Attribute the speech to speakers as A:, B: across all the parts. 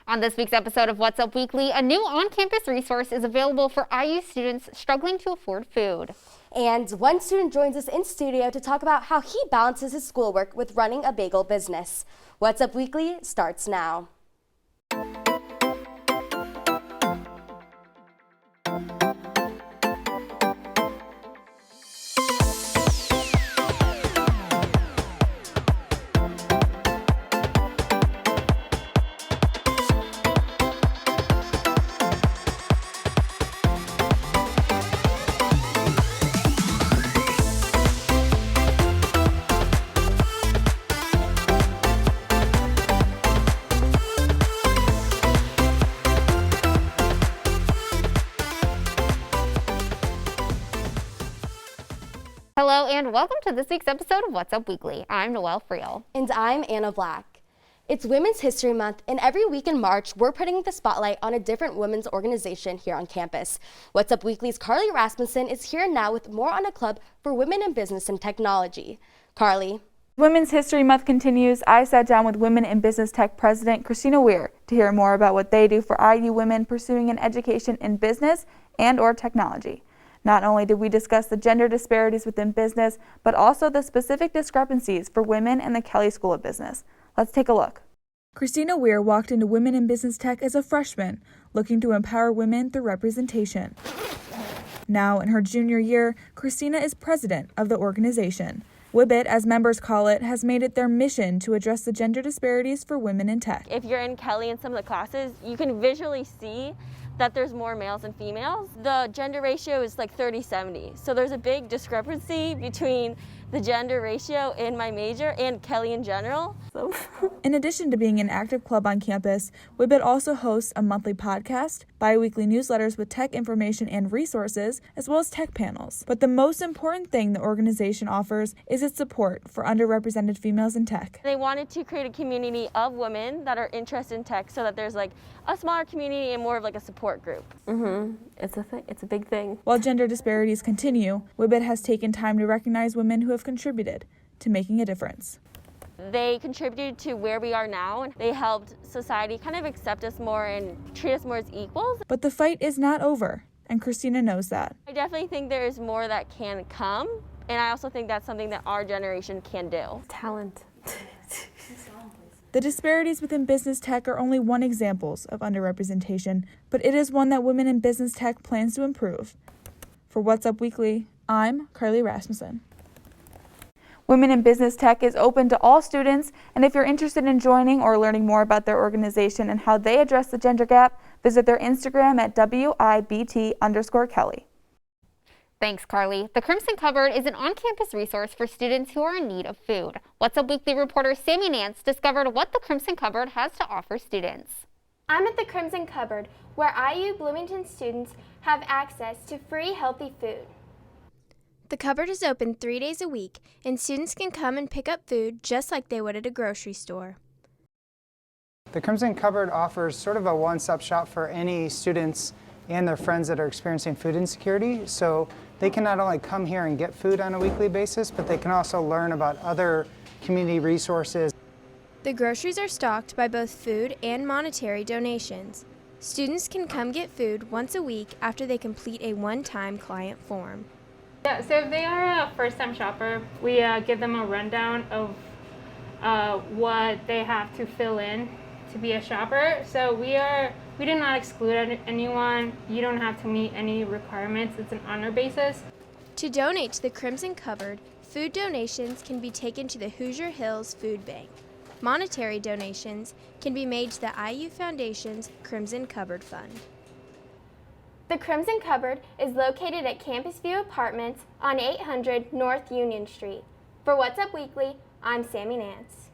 A: On this week's episode of What's Up Weekly, a new on-campus resource is available for IU students struggling to afford food.
B: And one student joins us in studio to talk about how he balances his schoolwork with running a bagel business. What's Up Weekly starts now.
A: Hello and welcome to this week's episode of What's Up Weekly. I'm Noelle Friel.
B: And I'm Anna Black. It's Women's History Month, and every week in March, we're putting the spotlight on a different women's organization here on campus. What's Up Weekly's Carly Rasmussen is here now with more on a club for women in business and technology. Carly.
C: Women's History Month continues. I sat down with Women in Business Tech President Christina Weir to hear more about what they do for IU women pursuing an education in business and/or technology. Not only did we discuss the gender disparities within business, but also the specific discrepancies for women in the Kelley School of Business. Let's take a look. Christina Weir walked into Women in Business Tech as a freshman, looking to empower women through representation. Now, in her junior year, Christina is president of the organization. WIBIT, as members call it, has made it their mission to address the gender disparities for women in tech.
D: If you're in Kelley in some of the classes, you can visually see that there's more males than females. The gender ratio is like 30-70. So there's a big discrepancy between the gender ratio in my major and Kelley in general.
C: In addition to being an active club on campus, WIBIT also hosts a monthly podcast, bi-weekly newsletters with tech information and resources, as well as tech panels. But the most important thing the organization offers is its support for underrepresented females in tech.
D: They wanted to create a community of women that are interested in tech so that there's like a smaller community and more of like a support group.
E: It's a big thing.
C: While gender disparities continue, WIBIT has taken time to recognize women who have contributed to making a difference.
D: They contributed to where we are now. They helped society kind of accept us more and treat us more as equals.
C: But the fight is not over, and Christina knows that.
D: I definitely think there is more that can come, and I also think that's something that our generation can do.
E: Talent.
C: The disparities within business tech are only one example of underrepresentation, but it is one that Women in Business Tech plans to improve. For What's Up Weekly, I'm Carly Rasmussen. Women in Business Tech is open to all students, and if you're interested in joining or learning more about their organization and how they address the gender gap, visit their Instagram at WIBT_Kelley.
A: Thanks, Carly. The Crimson Cupboard is an on-campus resource for students who are in need of food. What's Up Weekly reporter Sammy Nance discovered what the Crimson Cupboard has to offer students.
F: I'm at the Crimson Cupboard, where IU Bloomington students have access to free, healthy food. The cupboard is open 3 days a week, and students can come and pick up food just like they would at a grocery store.
G: The Crimson Cupboard offers sort of a one-stop shop for any students and their friends that are experiencing food insecurity. So they can not only come here and get food on a weekly basis, but they can also learn about other community resources.
F: The groceries are stocked by both food and monetary donations. Students can come get food once a week after they complete a one-time client form.
H: Yeah, so if they are a first-time shopper, we give them a rundown of what they have to fill in to be a shopper. So we do not exclude anyone. You don't have to meet any requirements. It's an honor basis.
F: To donate to the Crimson Cupboard, food donations can be taken to the Hoosier Hills Food Bank. Monetary donations can be made to the IU Foundation's Crimson Cupboard Fund. The Crimson Cupboard is located at Campus View Apartments on 800 North Union Street. For What's Up Weekly, I'm Sammy Nance.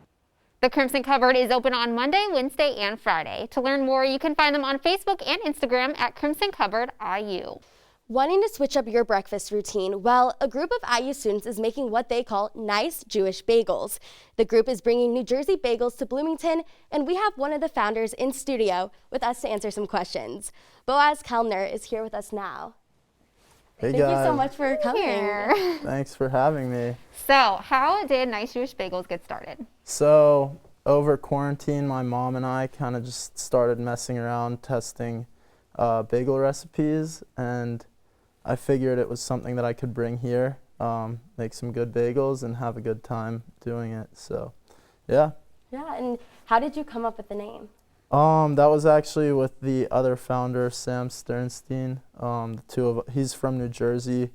A: The Crimson Cupboard is open on Monday, Wednesday, and Friday. To learn more, you can find them on Facebook and Instagram at Crimson Cupboard IU.
B: Wanting to switch up your breakfast routine? Well, a group of IU students is making what they call nice Jewish bagels. The group is bringing New Jersey bagels to Bloomington, and we have one of the founders in studio with us to answer some questions. Boaz Kellner is here with us now.
I: Hey
B: Thank
I: guys.
B: you so much for coming.
A: Here.
I: Thanks for having me.
A: So, how did Nice Jewish Bagels get started?
I: So over quarantine, my mom and I kind of just started messing around testing bagel recipes, and I figured it was something that I could bring here, make some good bagels and have a good time doing it. So, yeah.
B: Yeah, and how did you come up with the name?
I: That was actually with the other founder, Sam Sternstein. He's from New Jersey.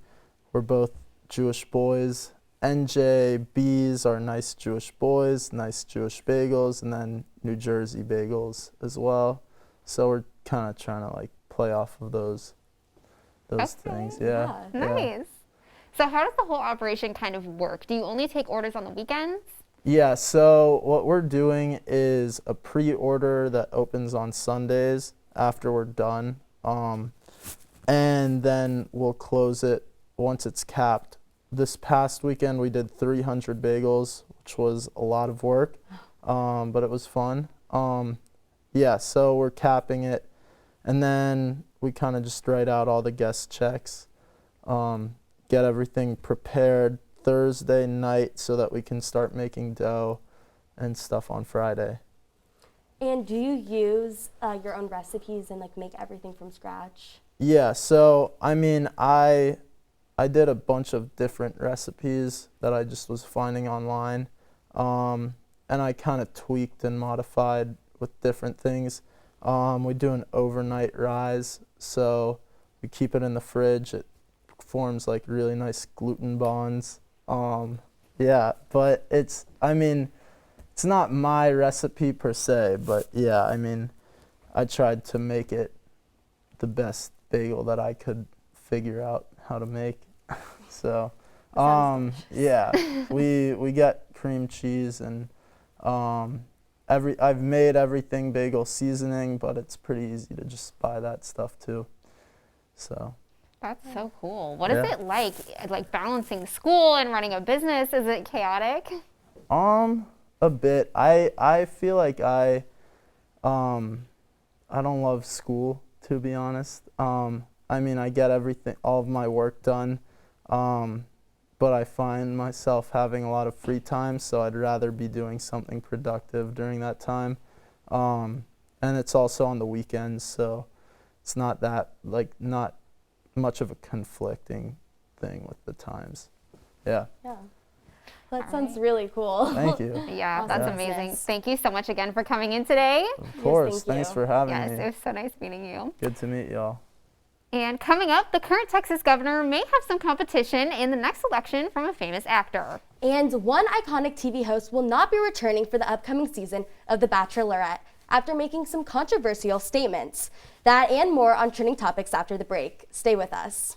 I: We're both Jewish boys. NJBs are nice Jewish boys, nice Jewish bagels, and then New Jersey bagels as well. So we're kind of trying to like play off of those things. Yeah.
A: Nice. So how does the whole operation kind of work? Do you only take orders on the weekends?
I: Yeah, so what we're doing is a pre-order that opens on Sundays after we're done. And then we'll close it once it's capped. This past weekend we did 300 bagels, which was a lot of work, but it was fun. Yeah, so we're capping it, and then we kind of just write out all the guest checks, get everything prepared Thursday night so that we can start making dough and stuff on Friday.
B: And do you use your own recipes and like make everything from scratch?
I: Yeah, so I mean, I did a bunch of different recipes that I just was finding online, and I kind of tweaked and modified with different things. We do an overnight rise, so we keep it in the fridge. It forms like really nice gluten bonds. Yeah, but it's not my recipe per se, but yeah, I mean, I tried to make it the best bagel that I could figure out how to make. So, yeah, we get cream cheese and I've made everything bagel seasoning, but it's pretty easy to just buy that stuff too. So.
A: That's so cool. What is it like balancing school and running a business? Is it chaotic?
I: A bit. I feel like I don't love school, to be honest. I mean, I get all of my work done, but I find myself having a lot of free time, so I'd rather be doing something productive during that time. And it's also on the weekends, so it's not much of a conflicting thing with the times. Yeah.
B: Yeah. Well, that sounds really cool.
I: Thank you.
A: Yeah,
B: Awesome.
A: that's amazing. Thank you so much again for coming in today.
I: Of course.
B: thank
I: Thanks
B: you.
I: for having
A: Yes,
I: me.
A: it was so nice meeting you.
I: Good to meet y'all.
A: And coming up, the current Texas governor may have some competition in the next election from a famous actor.
B: And one iconic TV host will not be returning for the upcoming season of The Bachelorette after making some controversial statements. That and more on trending topics after the break. Stay with us.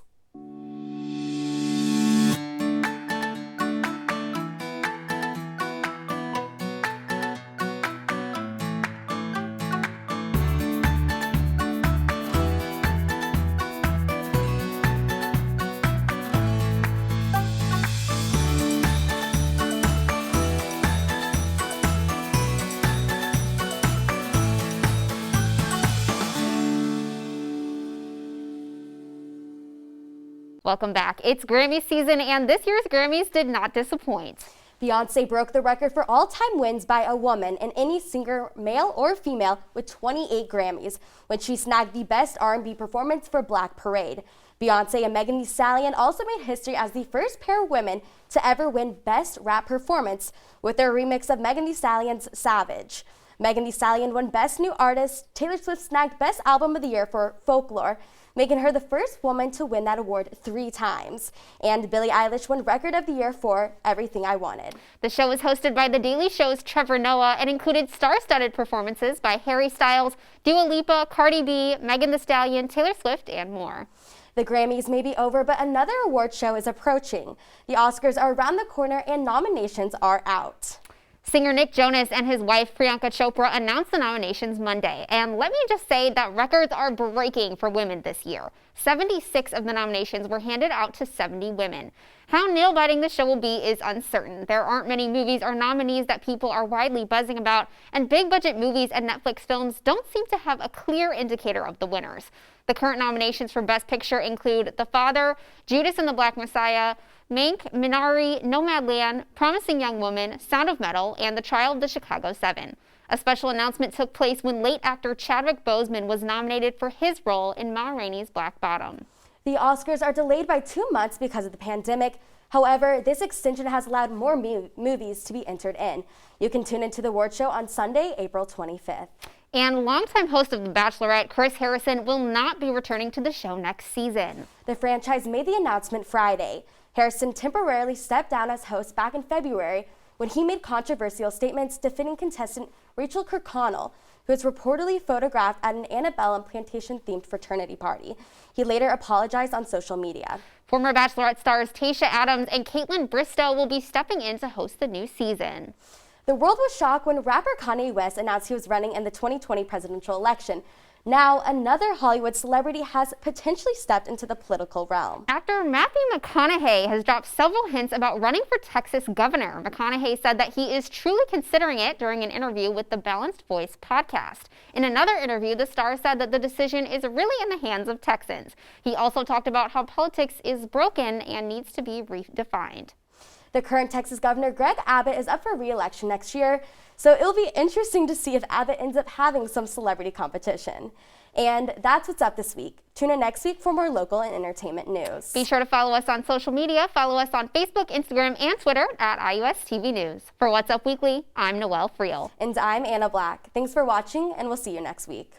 A: Welcome back. It's Grammy season, and this year's Grammys did not disappoint.
B: Beyoncé broke the record for all-time wins by a woman in any singer, male or female, with 28 Grammys, when she snagged the Best R&B Performance for Black Parade. Beyoncé and Megan Thee Stallion also made history as the first pair of women to ever win Best Rap Performance with their remix of Megan Thee Stallion's Savage. Megan Thee Stallion won Best New Artist, Taylor Swift snagged Best Album of the Year for Folklore, making her the first woman to win that award 3 times. And Billie Eilish won Record of the Year for Everything I Wanted.
A: The show was hosted by The Daily Show's Trevor Noah and included star-studded performances by Harry Styles, Dua Lipa, Cardi B, Megan Thee Stallion, Taylor Swift, and more.
B: The Grammys may be over, but another award show is approaching. The Oscars are around the corner and nominations are out.
A: Singer Nick Jonas and his wife Priyanka Chopra announced the nominations Monday, and let me just say that records are breaking for women this year. 76 of the nominations were handed out to 70 women. How nail-biting the show will be is uncertain. There aren't many movies or nominees that people are widely buzzing about, and big-budget movies and Netflix films don't seem to have a clear indicator of the winners. The current nominations for Best Picture include The Father, Judas and the Black Messiah, Mank, Minari, Nomadland, Promising Young Woman, Sound of Metal, and The Trial of the Chicago 7. A special announcement took place when late actor Chadwick Boseman was nominated for his role in Ma Rainey's Black Bottom.
B: The Oscars are delayed by 2 months because of the pandemic. However, this extension has allowed more movies to be entered in. You can tune into the award show on Sunday, April 25th.
A: And longtime host of The Bachelorette, Chris Harrison, will not be returning to the show next season.
B: The franchise made the announcement Friday. Harrison temporarily stepped down as host back in February when he made controversial statements defending contestant Rachel Kirkconnell, who was reportedly photographed at an antebellum plantation-themed fraternity party. He later apologized on social media.
A: Former Bachelorette stars Tayshia Adams and Caitlin Bristow will be stepping in to host the new season.
B: The world was shocked when rapper Kanye West announced he was running in the 2020 presidential election. Now, another Hollywood celebrity has potentially stepped into the political realm.
A: Actor Matthew McConaughey has dropped several hints about running for Texas governor. McConaughey said that he is truly considering it during an interview with the Balanced Voice podcast. In another interview, the star said that the decision is really in the hands of Texans. He also talked about how politics is broken and needs to be redefined.
B: The current Texas governor, Greg Abbott, is up for re-election next year, so it'll be interesting to see if Abbott ends up having some celebrity competition. And that's what's up this week. Tune in next week for more local and entertainment news.
A: Be sure to follow us on social media. Follow us on Facebook, Instagram, and Twitter at IUSTV News. For What's Up Weekly, I'm Noelle Friel.
B: And I'm Anna Black. Thanks for watching, and we'll see you next week.